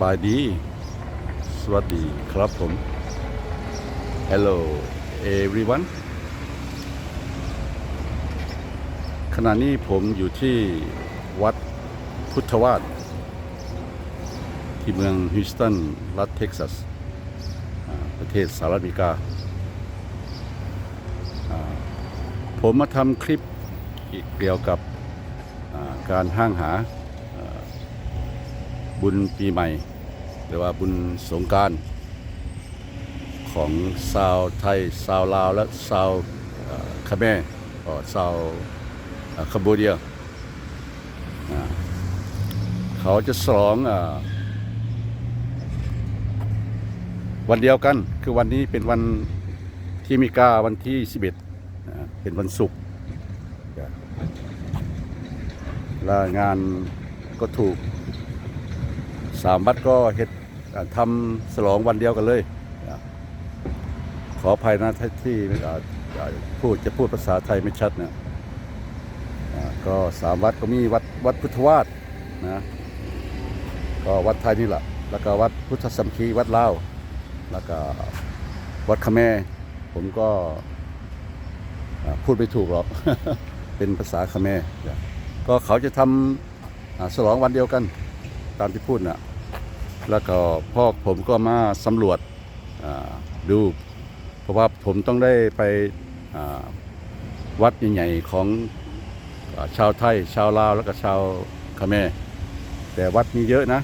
บายดีสวัสดีครับผม Hello everyone ขณะนี้ผมอยู่ที่วัดพุทธวาสที่เมืองฮิวสตันรัฐเท็กซัสประเทศสหรัฐอเมริกาผมมาทำคลิปเกี่ยวกับการห้างหาบุญปีใหม่หรือว่าบุญสงกรานต์ของชาวไทยชาวลาวและชาวคาเมรชาวคัมโบเดียเขาจะฉลองวันเดียวกันคือวันนี้เป็นวันที่มีกาวันที่11เป็นวันศุกร์และงานก็ถูก3 วัดก็เฮ็ดทำฉลองวันเดียวกันเลยขออภัยนะที่พูดภาษาไทยไม่ชัดนะก็3 วัดก็มีวัดพุทธวาสนะก็วัดไทยนี่แหละแล้วก็วัดพุทธสัมคีวัดลาวแล้วก็วัดคแมร์ผมก็พูดไม่ถูกหรอก เป็นภาษาคแมร์ก็เขาจะทำฉลองวันเดียวกันตามที่พูดนะแล้วก็พ่อผมก็มาสำรวจดูเพราะว่าผมต้องได้ไปวัดใหญ่ๆของชาวไทยชาวลาวแล้วก็ชาวคาเมรแต่วัดมีเยอะนะ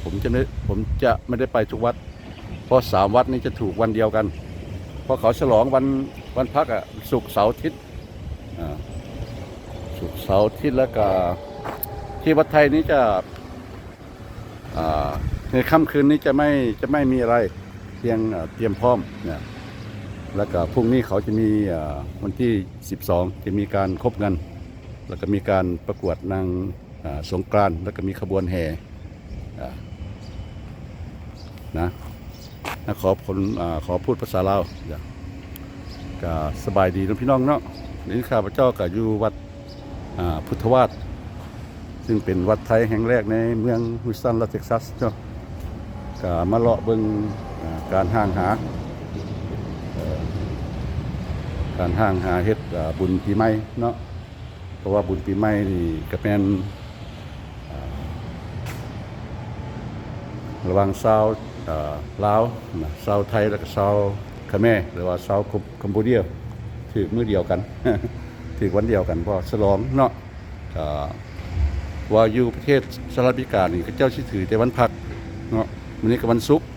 ผมจะไม่ได้ไปทุกวัดเพราะ3 วัดนี้จะถูกวันเดียวกันเพราะเขาฉลองวันพักศุกร์เสาร์อาทิตย์ศุกร์เสาร์อาทิตย์แล้วก็ที่วัดไทยนี้จะในค่ำคืนนี้จะไม่มีอะไรเพียงเตรียมพร้อมเนี่ยแล้วก็พรุ่งนี้เขาจะมีวันที่12จะมีการคบกันแล้วก็มีการประกวดนางสงกรานต์แล้วก็มีขบวนแห่นะขอพูดภาษาลาวก็สบายดีนะพี่น้องเนาะนี่ข้าพเจ้าก็อยู่วัดพุทธวาสซึ่งเป็นวัดไทยแห่งแรกในเมืองฮิวสตันรัฐเท็กซัสเนาะก็มาเลาะเบิ่งการห้างหาเฮ็ดบุญปีใหม่เนาะเพราะว่าบุญปีใหม่นี่ก็เป็นระหว่างชาวลาวชาวไทยและก็ชาวคาเมรหรือว่าชาวคัมโบเดียถือมื้อเดียวกัน ถือวันเดียวกันเพราะฉลองเนาะว่าอยู่ประเทศสหรัฐอเมริกานี่เขาเจ้าสิถือแต่วันพักเนาะวันนี้ก็วันศุกร์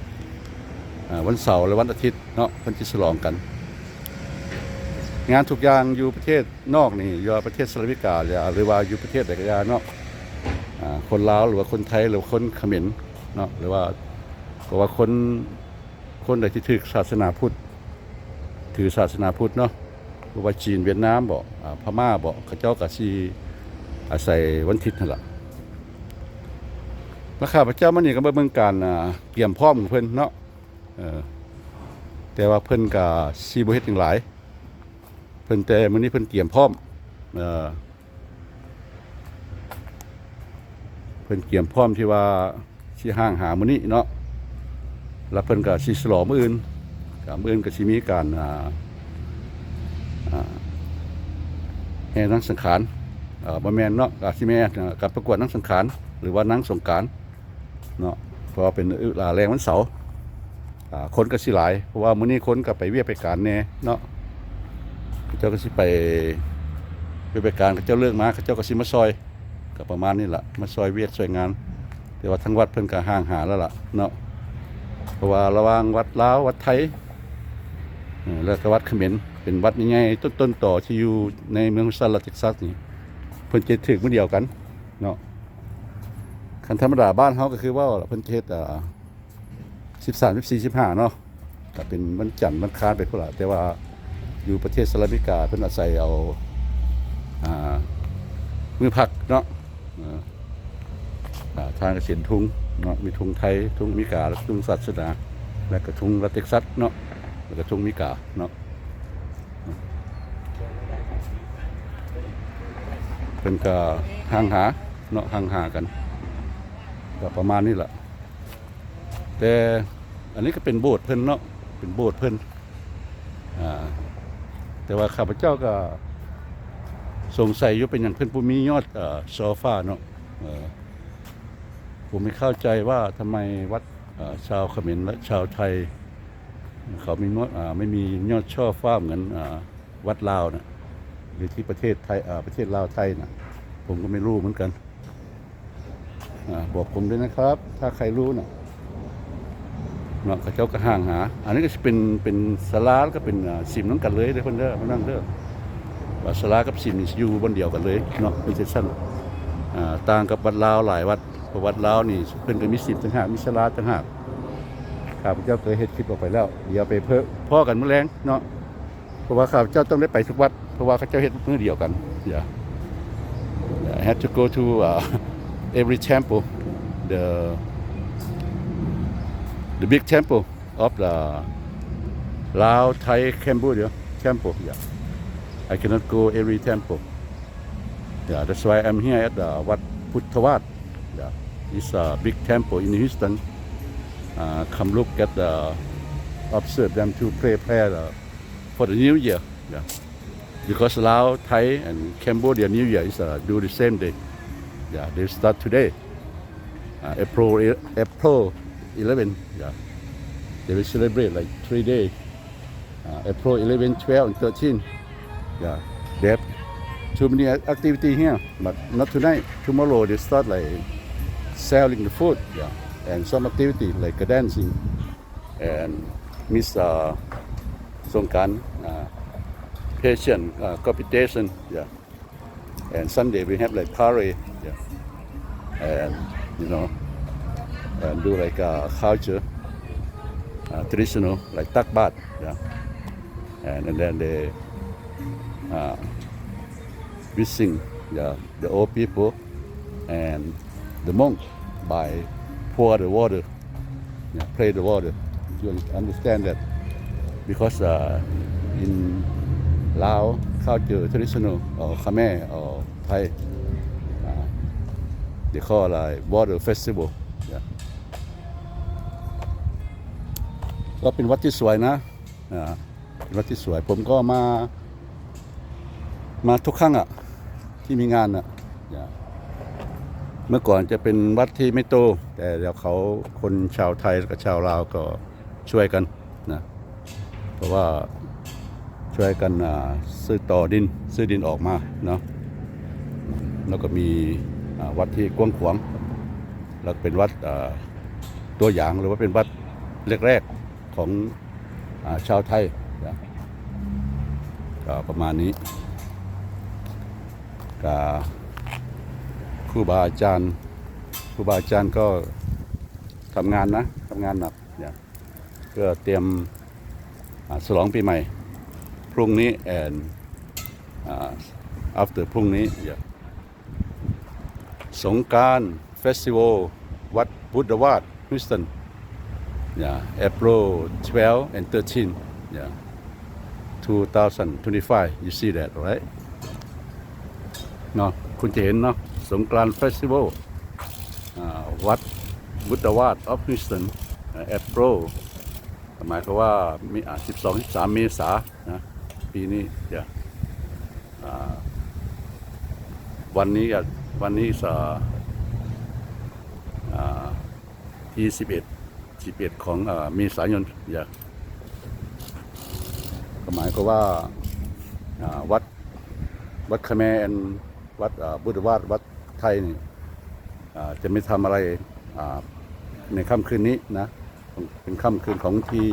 วันเสาร์และวันอาทิตย์เนาะเพิ่นสิฉลองกันงานทุกอย่างอยู่ประเทศนอกนี่อยู่ประเทศสหรัฐอเมริกาหรือว่าอยู่ประเทศใดก็เนาะคนลาวหรือว่าคนไทยหรือคนเขมรเนาะหรือว่าคนใดที่ถือศาสนาพุทธเนาะหรือว่าจีนเวียดนามบ่พม่าบ่เขาเจ้าก็สิอาศัยวันอาทิตย์นั่นล่ะแล้วข้าพเจ้ามันนี่ก็มาเบิ่งการเตรียมพร้อมของเพิ่นเนาะแต่ว่าเพิ่นก็สิบ่เฮ็ดจังหลายเพิ่นแต่มื้อนี้เพิ่นเตรียมพร้อมเพิ่นเตรียมพร้อมที่ว่าสิห้างหามื้อนี้เนาะแล้วเพิ่นก็สิฉลองมื้ออื่นก็สิมีการแห่นางสังขารบ่แม่นเนาะก็สิแม่กับประกวดนางสังขารหรือว่านางสงกรานต์เนาะเพราะเป็นแรงวันเสาร์คนก็สิหลายเพราะว่ามื้อนี้คนก็ไปเวียกไปการแน่เนาะเจ้าก็สิไปการเจ้าเลิกมาเจ้าก็สิมาซอยก็ประมาณนี้ล่ะมาซอยเวียกซอยงานแต่ว่าทั้งวัดเพิ่นก็ห่างหาแล้วล่ะเนาะเพราะว่าระหว่างวัดลาววัดไทยแล้วก็วัดเขมรเป็นวัดใหญ่ๆต้นต่อที่อยู่ในเมืองฮิวสตันรัฐเท็กซัสนี่เพิ่นจะถือมื้อเดียวกันเนาะคันธรรมดาบ้านเฮาก็คือว่าเพิ่นเฮ็ด13 14 15เนาะก็เป็นวันจันทร์วันอังคารไปพุ่นล่ะแต่ว่าอยู่ประเทศสหรัฐอเมริกาเพิ่นอาศัยเอามื้อพักเนาะทางเกษตรทุ่งเนาะมีทุ่งไทยทุ่งมิกาและทุ่งศาสนาและก็ทุ่งรัฐเท็กซัสเนาะแล้วก็ทุ่งมิกาเนาะเพิ่นก็ห่างหาเนาะห่างหากันก็ประมาณนี้แหละ แต่อันนี้ก็เป็นโบสถ์เพิ่นเนาะเป็นโบสถ์เพิ่นแต่ว่าข้าพเจ้าก็สงสัยอยู่เป็นอย่างเพิ่นผู้มียอดโซฟาเนาะผมไม่เข้าใจว่าทำไมวัดชาวเขมรและชาวไทยเขามีไม่มียอดช่อฟ้าเหมือนวัดลาวนะหรือที่ประเทศไทยประเทศลาวไทยนะผมก็ไม่รู้เหมือนกันบอกผมด้วยนะครับถ้าใครรู้นะเนาะเขาเจ้าก็ห่างหาอันนี้ก็จะเป็นศาลาแล้วก็เป็นสิมน้ำกันเลยเด้อเพิ่นเด้อมานั่งเด้อว่าศาลากับสิมนี่อยู่บนเดียวกันเลยเนาะเป็นเซสชั่นต่างกับวัดลาวหลายวัดเพราะวัดลาวนี่เพิ่นก็มีสิมต่างหากมีศาลาต่างหากข้าพเจ้าเคยเฮ็ดคลิปออกไปแล้วเดี๋ยวไปพ่อกันมื้อแลงเนาะเพราะว่าข้าพเจ้าต้องได้ไปทุกวัดเพราะว่าเขาเจ้าเฮ็ดมื้อเดียวกันI had to go to every temple the big temple of the Lao Thai Cambodia temple I cannot go every temple that's why I'm here at the Wat Puttawat it's a big temple in Houston come look at observe them to pray prayer for the New Year because Lao Thai and Cambodia New Year is do the same day they start today April 11 they will celebrate like 3 days April 11 12 and 13 they have too many activity here but not tonight tomorrow they start like selling the food and some activity like dancing and Miss Songkran patient competition and Sunday we have like parade and and do like culture traditional like tak bat and then they we sing the old people and the monk by pour the water play the water you understand that because in Lao culture traditional or Khmer or Thai they call like water festival ก็เป็นวัดที่สวยนะเป็นวัดที่สวยผมก็มาทุกครั้งที่มีงานเมื่อก่อนจะเป็นวัดที่ไม่โตแต่เดี๋ยวเขาคนชาวไทยกับชาวลาวก็ช่วยกันนะเพราะว่าช่วยกันซื้อดินออกมาเนาะแล้วก็มีวัดที่กว้างขวางแล้วเป็นวัดตัวอย่างหรือว่าเป็นวัดแรกๆของชาวไทยก็ประมาณนี้ครูบาอาจารย์ก็ทำงานหนักเพื่อเตรียมฉลองปีใหม่พรุ่งนี้ and after พรุ่งนี้สงกรานต์เฟสติวัลวัดพุทธวาส Houston April 12 and 13 2025 you see that right เนาะคุณจะเห็นเนาะสงกรานต์เฟสติวัลวัดพุทธวาส of Houston April หมายความว่ามี12-13 เมษายนนะปีนี้วันนี้ที่11ของเมษายนก็หมายความว่าวัดคาแมนวัดบุตรวาดวัดไทยนี่จะไม่ทำอะไรในค่ำคืนนี้นะเป็นค่ำคืนของที่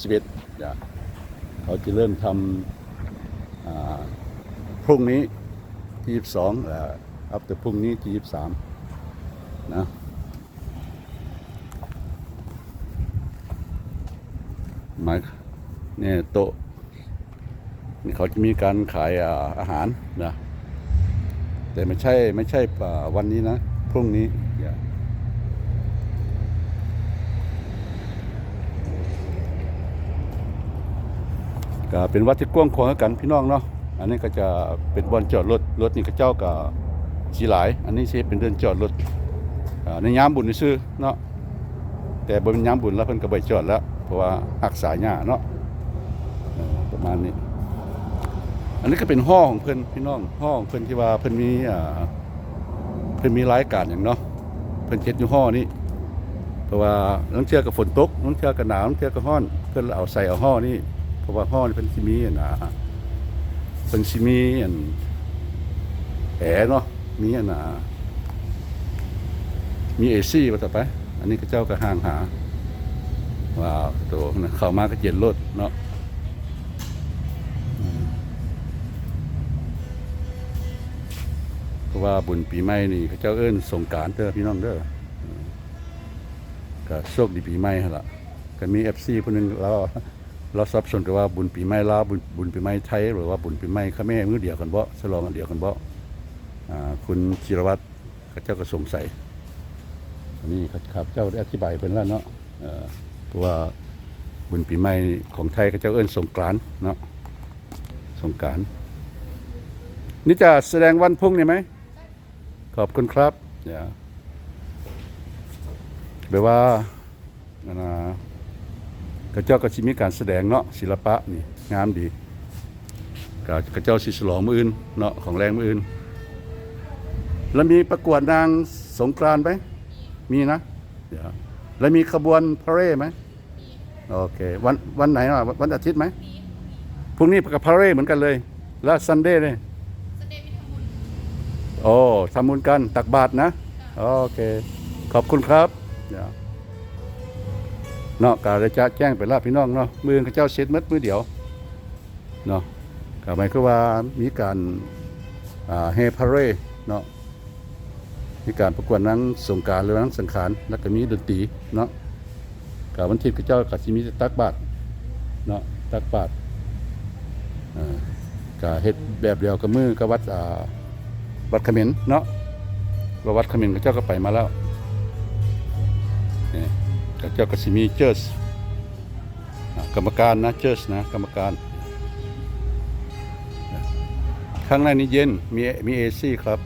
11เขาจะเริ่มทำพรุ่งนี้ที่22after พรุ่งนี้ที่23นะหมายเนี่ยโต๊ะนี่เขาจะมีการขายอาหารนะแต่ไม่ใช่วันนี้นะพรุ่งนี้ก็เป็นวัดที่กว้างขวางกันพี่น้องเนาะอันนี้ก็จะเป็นบอนจอดรถนี่เขาเจ้าก็สีหลายอันนี้สิเป็นเดินจอดรถในยามบุญซื้อเนาะ แต่บ่เป็นยามบุญแล้วเพิ่นก็บ่จอดแล้วเพราะว่ารักษาหญ้าเนาะประมาณนี้อันนี้ก็เป็นห้อของเพิ่นพี่น้องห้อของเพิ่นที่ว่าเพิ่นมีเพิ่นมีรายการหยังเนาะเพิ่นเฮ็ดอยู่ห้อนี้เพราะว่าลางเทื่อก็ฝนตกลางเทื่อก็หนาวลางเทื่อก็ร้อนเพิ่นเอาใส่เอาห้อนี้เพราะว่าห้อนี่เพิ่นสิมีเพิ่นสิมีแอร์เนาะมีมีเอซี่ว่าต่อไปอันนี้ก็เจ้าก็ห่างหาว้าวตัวเข้ามาก็เย็นรถเนาะเพราะว่าบุญปีใหม่นี่เขาเจ้าเอิ้นสงกรานต์เด้อพี่น้องเด้อก็โชคดีปีใหม่หั่นล่ะก็มี FC ผู้นึงเราสับสนกันว่าบุญปีใหม่ลาวบุญปีใหม่ไทยหรือว่าบุญปีใหม่เขมรมื้อเดียวกันบ่ฉลองอันเดียวกันบ่คุณจิรวัตรเขาเจ้าก็สงสัยอันนี้ครับเจ้าได้อธิบายเพิ่นแล้วเนาะเพราะว่าบุญปีใหม่ของไทยเขาเจ้าเอิ้นสงกรานต์เนาะสงกรานต์นี่จะแสดงวันพรุ่งนี่ไหมขอบคุณครับแปลว่าเขาเจ้าก็สิมีการแสดงเนาะศิลปะนี่งามดีเขาเจ้าสิฉลองมื้ออื่นเนาะของแรงมื้ออื่นแล้วมีประกวดนางสงกรานต์ไหมมีนะแล้วมีขบวนพาเหรดไหมโอเควันไหนอ่ะวันอาทิตย์ไหมพรุ่งนี้กับพาเหรดเหมือนกันเลยแล้วซันเดย์เลยโอ้ทำบุญกันตักบาตรนะโอเคขอบคุณครับเนาะกาจะแจ้งไปแล้วพี่น้องเนาะมือเขาเจ้าเช็ดมือเดียวเนาะก็หมายความว่ามีการเฮพาเหรดเนาะมีการประกวดนางสงกรานต์หรือนางสังขารแล้วก็มีดนตรีเนาะกับวันที่เขาเจ้าก็สิมีตักบาตรเนาะตักบาตรก็เฮ็ดแบบเดียวกับมือกับวัดเขมรเนาะวัดเขมรเขาเจ้าก็ไปมาแล้วนี่เขาเจ้าก็สิมีเจิร์สกรรมการนะเจิร์สนะกรรมการข้างในนี้เย็นมีเอซี่ครับ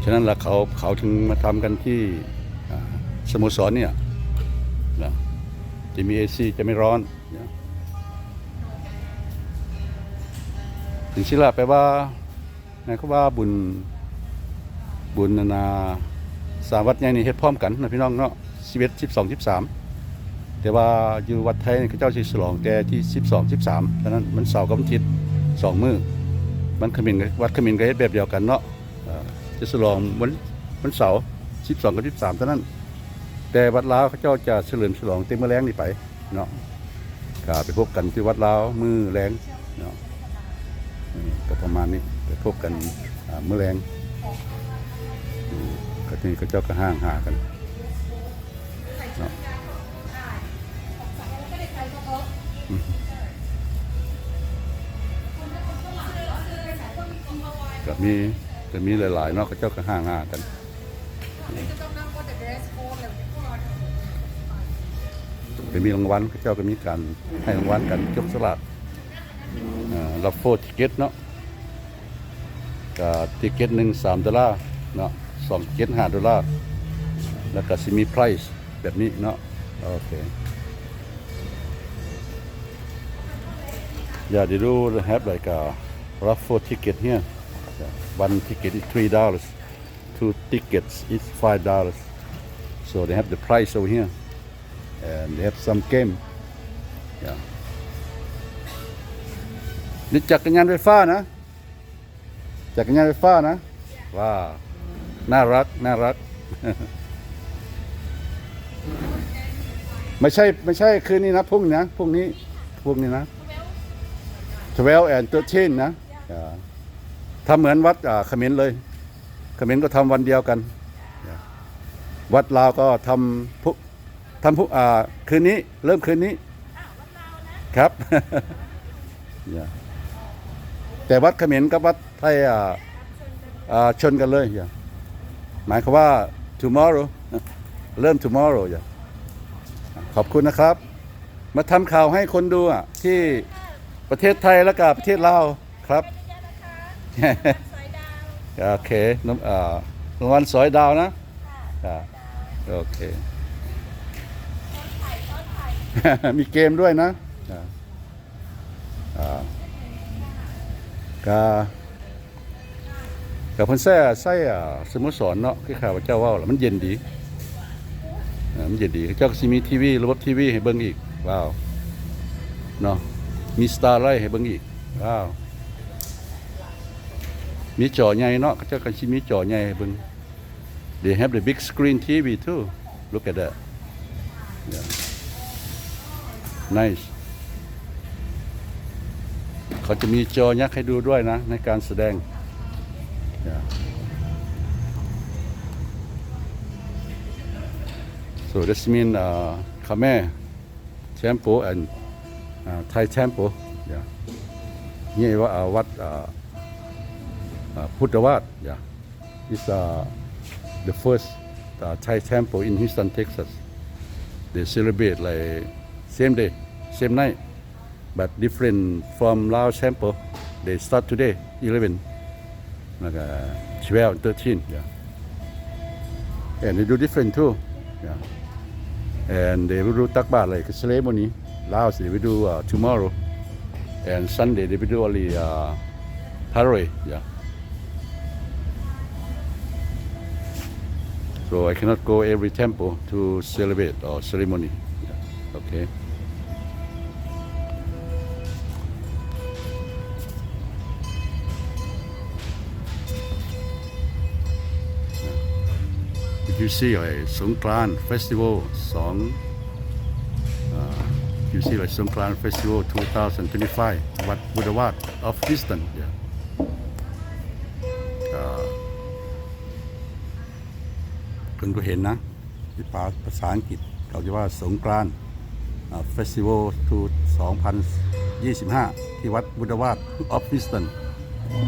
ฉะนั้นล่ะเขาถึงมาทำกันที่สโมสรเนี่ยนะจะมีเอซีจะไม่ร้อนถึงศิลาแปลว่าไงเขาว่าบุญสามวัดใหญ่นี่เฮ็ดพร้อมกันนะพี่น้องเนาะ11 12 13แต่ว่าอยู่วัดไทยเขาเจ้าสิฉลองแต่ที่12 13ฉะนั้นมันเสาร์กับวันอาทิตย์2มื้อมันเขมรวัดเขมรก็เฮ็ดแบบเดียวกันเนาะจะฉลองวันเสาร์12 กับ 13เท่านั้นแต่วัดลาวเขาเจ้าจะเฉลิมฉลองเต็มมื้อแรงนี่ไปเนาะก็ไปพบกันที่วัดลาวมื้อแรงเนาะก็ประมาณนี้ไปพบกันมื้อแรงก็ที่เขาเจ้าก็ห่างหากันเนาะก็มีหลายๆเนาะเขาเจ้าก็ห่างหากันก็มีรางวัลเขาเจ้าก็มีการให้รางวัลกันยกสลากรับโฟติเกตเนาะก็ติเกตหนึ่ง$3เนาะ2เกต$5แล้วก็สิมีไพรส์แบบนี้เนาะโอเคthey do have like a raffle ticket here. One ticket is $3. 2 tickets is $5. So they have the price over here, and they have some game. Yeah. นี่จักรยานไฟฟ้านะจักรยานไฟฟ้านะว้าน่ารัก ไม่ใช่คืนนี้นะพรุ่งนี้นะพรุ่งนี้นะ12 and 13นะทำเหมือนวัดเขมรเลยเขมรก็ทำวันเดียวกันวัดลาวก็ทำคืนนี้เริ่มคืนนี้ครับ แต่วัดเขมรกับวัดไทยชนกันเลยหมายความว่า tomorrow เริ่ม tomorrow ขอบคุณนะครับมาทำข่าวให้คนดูที่ประเทศไทยและกับประเทศลาวครับโอเครางวัลสอยดาวนะโอเค มีเกมด้วยนะอ่าก็กับเพิ่นใส่สโมสรเนาะคือข้าพเจ้าเว้าแล้วมันเย็นดีมันเย็นดีเจ้าก็สิมีทีวีระบบทีวีให้เบิ่งอีกว้าวเนาะมีสตาร์ไลท์ให้เบิ่งอีกว้าวมีจอใหญ่เนาะเจ้าก็สิมีจอใหญ่ให้เบิ่ง they have the big screen TV too look at that yeah. nice เขาจะมีจอยักษ์ให้ดูด้วยนะในการแสดง yeah. so this mean Khmer temple and Thai temple yeah นี่ว่าวัดพุทธวาส yeah is the first Thai temple in Houston Texas they celebrate like same day same night but different from Lao temple they start today 11 like 12 13 yeah and they do different too yeah and they will do takbar like ceremony Laos they will do tomorrow and Sunday they will do only parade yeah so I cannot go every temple to celebrate or ceremony yeah. Okay you see like Songkran Festival you see like Songkran Festival 2025 Wat Budawat of Houston yeah. เพิ่งก็เห็นนะที่ภาษาอังกฤษเขาจะว่าสงกรานต์เฟสติวัล2025ที่วัดบุดาวาสออฟฟิสตัน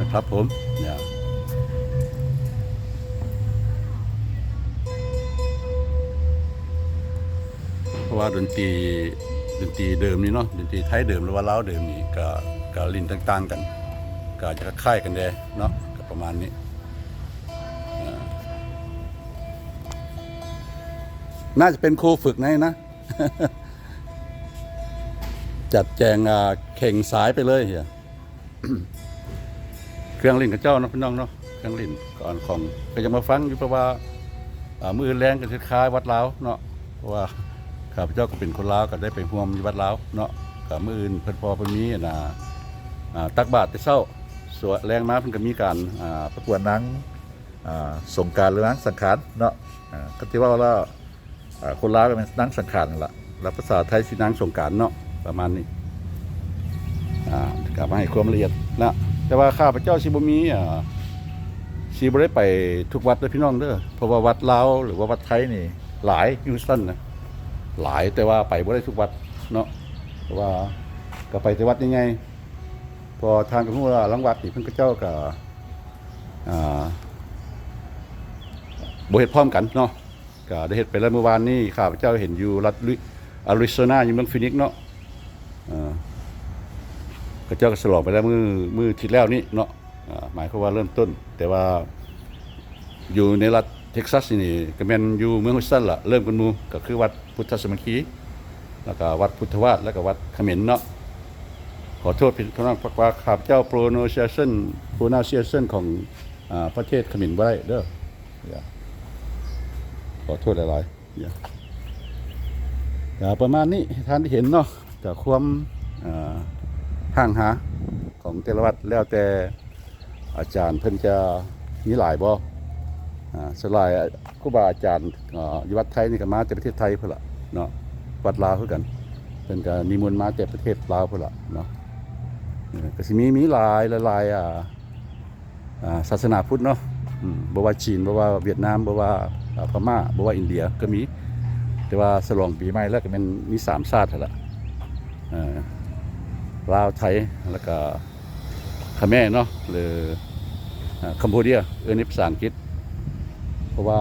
นะครับผมเนี่ยเพราะว่าดนตรีเดิมนี่เนาะดนตรีไทยเดิมหรือว่าลาวเดิมนี่ก็ลิ้นต่างๆกันก็จะคล้ายกันแน่เนาะประมาณนี้น่าจะเป็นครูฝึกนะ จัดแจงเข่งสายไปเลยเฮีย เครื่องลิ้นกับเจ้านะพี่น้องเนาะเครื่องลิ้นก่อนของก็จะมาฟังอยู่เพราะว่ามือแรงกันคล้ายวัดลาวเนาะเพราะว่าข้าพเจ้าก็เป็นคนลาวก็ได้ไปร่วมวัดลาวเนาะกับมืออื่นเพิ่นพอเพิ่นมีตักบาตรแต่เช้าสวดแรงมาเพิ่นก็มีการประกวดนางสงกรานต์หรือนางสังขารเนาะก็ที่ว่าแล้วคนลาวก็เป็นนางสังขารนั่นแหละแล้วภาษาไทยสินางสงกรานต์เนาะประมาณนี้กลับมาให้ความละเอียดนะแต่ว่าข้าพเจ้าสิบ่มีสิบ่ได้ไปทุกวัดเลยพี่น้องเด้อเพราะว่าวัดลาวหรือว่าวัดไทยนี่หลายฮิวสตันนะหลายแต่ว่าไปบ่ได้ทุกวัดเนาะเพราะว่าก็ไปแต่วัดยังไงพอทางกับพวกหลังวัดนี่เพิ่นก็เจ้าก็บ่เฮ็ดพร้อมกันเนาะก็ได้เฮ็ดไปแล้วเมื่อวานนี้ข้าพเจ้าเห็นอยู่รัฐอาริโซนาอยู่เมืองฟินิกซ์เนาะก็เจ้าก็ฉลองไปแล้วมือที่แล้วนี่เนาะหมายความว่าเริ่มต้นแต่ว่าอยู่ในรัฐเท็กซัสนี่ก็แม่นอยู่เมืองฮิวสตันล่ะเริ่มกันหมู่ก็คือวัดพุทธสมัคคีแล้วก็วัดพุทธวาสแล้วก็วัดเขมรเนาะขอโทษพี่น้องว่าข้าพเจ้า pronunciation ของประเทศเขมรบ่ได้เด้อขอโทษหลายๆประมาณนี้ท่านที่เห็นเนาะจากความห่างหาของแต่ละวัดแล้วแต่อาจารย์เพิ่นจะมีหลายบ่สลายครูบาอาจารย์อยู่วัดไทยนี่ก็มาจากประเทศไทยเพิ่นล่ะเนาะวัดลาวคือกันเพิ่นก็นิมนต์มาจากประเทศลาวเพิ่นล่ะเนาะก็สิมีหลายศาสนาพุทธเนาะบ่ว่าจีนบ่ว่าเวียดนามบ่ว่าพม่าบ่ว่าอินเดียก็มีแต่ว่าฉลองปีใหม่แล้วก็มันมี3ชาติหั่นล่ะลาวไทยแล้วก็เขมรเนาะหรือคัมพูเดียในภาษาอังกฤษเพราะว่า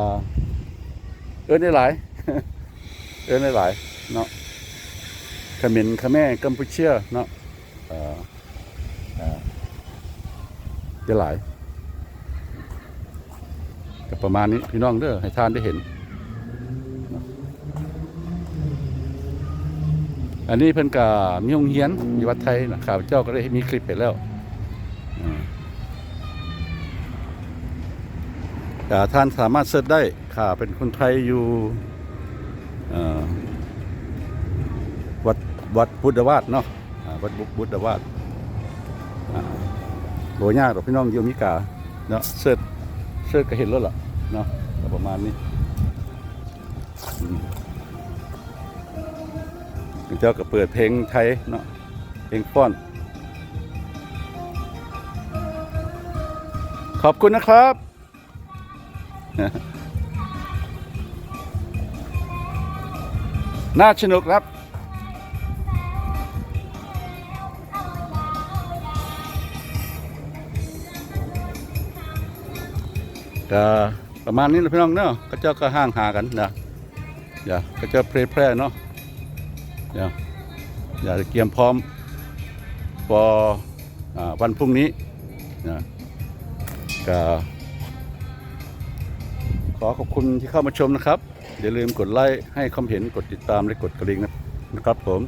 ได้หลาย ได้หลายเนาะเขมรกัมพูชาเนาะได้หลายก็ประมาณนี้พี่น้องเด้อให้ท่านได้เห็น อันนี้เพิ่นก็มีโรงเรียนอยู่วัดไทยนะข้าพเจ้าก็ได้มีคลิปไปแล้วท่านสามารถเสิร์ชได้ข้าเป็นคนไทยอยู่วัดบุตรวาดเนาะวัดบุตรวาดโหยากหรอกพี่น้องอยู่อเมริกาเนาะเสิร์ชก็เห็นแล้วล่ะเนาะประมาณนี้เจ้าก็เปิดเพลงไทยเนาะเพลงป้อนขอบคุณนะครับน่าสนุกครับก็ประมาณนี้นะพี่น้องเนาะก็เจ้าก็ห่างหากันนะก็เจ้าเพลย์แพร่เนาะอย่าเตรียมพร้อมพอวันพรุ่งนี้นะก็ขอขอบคุณที่เข้ามาชมนะครับอย่าลืมกดไลค์ให้ความเห็นกดติดตามและกดกระดิ่งนะครับผม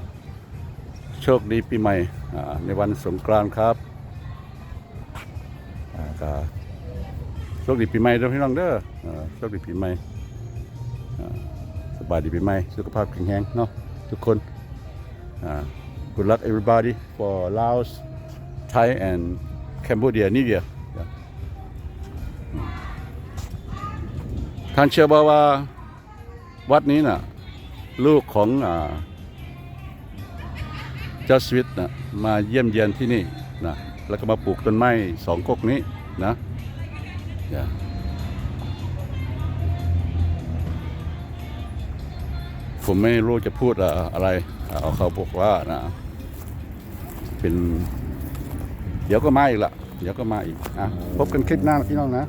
โชคดีปีใหม่ในวันสงกรานต์ครับก็โชคดีปีใหม่ด้วยพี่น้องเด้อโชคดีปีใหม่สบายดีปีใหม่สุขภาพแข็งแรงเนาะทุกคนgood luck everybody for Laos Thai and Cambodia New Year ท่านเชื่อบ่าว่าวัดนี้น่ะลูกของเจ้าสวิตนะมาเยี่ยมเยียนที่นี่นะแล้วก็มาปลูกต้นไม้2 ก๊กนี้นะผมไม่รู้จะพูดอะไรเขาบอกว่านะเป็นเดี๋ยวก็มาอีกละเดี๋ยวก็มาอีกพบกันคลิปหน้าพี่น้องนะ